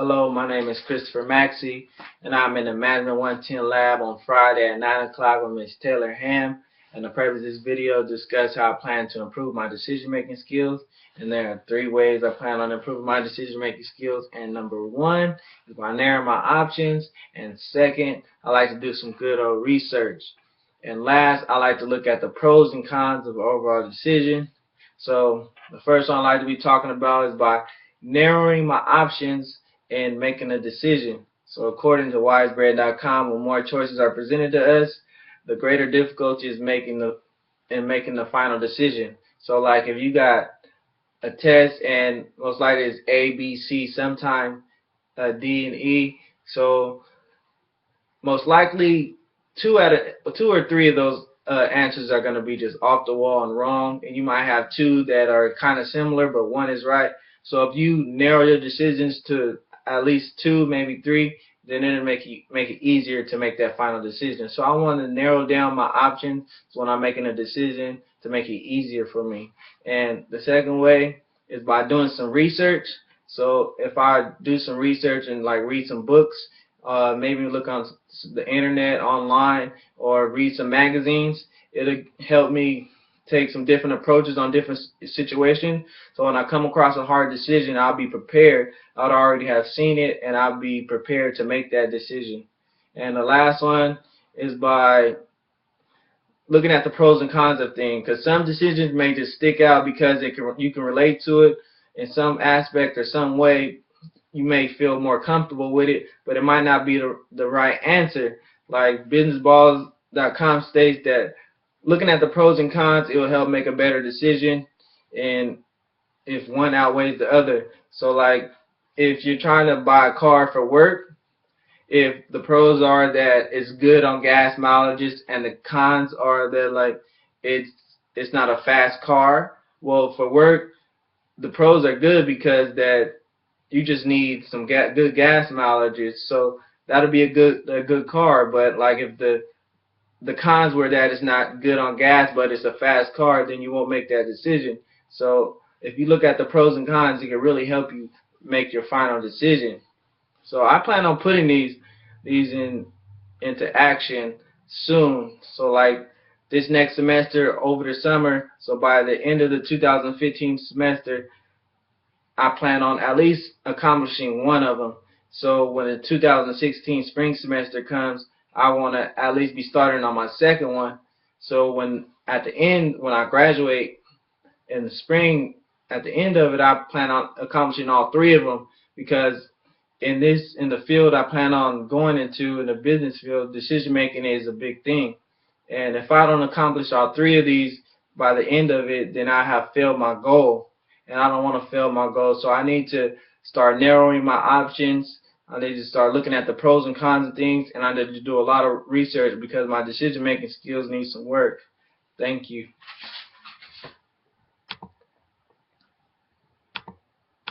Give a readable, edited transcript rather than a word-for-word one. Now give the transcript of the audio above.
Hello, my name is Christopher Maxey, and I'm in the Management 110 lab on Friday at 9 o'clock with Ms. Taylor Ham. And the purpose of this video is to discuss how I plan to improve my decision-making skills. And there are 3 ways I plan on improving my decision-making skills. And number 1 is by narrowing my options. And second, I like to do some good old research. And last, I like to look at the pros and cons of an overall decision. So the first one I like to be talking about is by narrowing my options and making a decision. So according to wisebread.com, when more choices are presented to us, the greater difficulty is making the final decision. So like if you got a test and most likely it's A, B, C, sometime D and E. So most likely two or three of those answers are going to be just off the wall and wrong, and you might have 2 that are kind of similar, but 1 is right. So if you narrow your decisions to at least 2, maybe 3, then it'll make it easier to make that final decision. So I want to narrow down my options when I'm making a decision to make it easier for me. And the second way is by doing some research. So if I do some research and like read some books, maybe look on the internet, online, or read some magazines, it'll help me take some different approaches on different situations. So when I come across a hard decision, I'll be prepared. I'd already have seen it, and I'll be prepared to make that decision. And the last one is by looking at the pros and cons of things, because some decisions may just stick out because you can relate to it in some aspect or some way. You may feel more comfortable with it, but it might not be the right answer. Like businessballs.com states that looking at the pros and cons, it will help make a better decision, and if one outweighs the other. So like if you're trying to buy a car for work, if the pros are that it's good on gas mileages and the cons are that like it's not a fast car, well, for work the pros are good because that you just need some good gas mileages, so that'll be a good car. But like if the cons were that it's not good on gas but it's a fast car, then you won't make that decision. So if you look at the pros and cons, it can really help you make your final decision. So I plan on putting these into action soon. So like this next semester over the summer, so by the end of the 2015 semester, I plan on at least accomplishing one of them. So when the 2016 spring semester comes, I want to at least be starting on my second one. So when at the end, when I graduate in the spring, at the end of it, I plan on accomplishing all 3 of them, because in the field I plan on going into, in the business field, decision making is a big thing. And if I don't accomplish all 3 of these by the end of it, then I have failed my goal, and I don't want to fail my goal. So I need to start narrowing my options. I need to start looking at the pros and cons of things, and I need to do a lot of research because my decision making skills need some work. Thank you.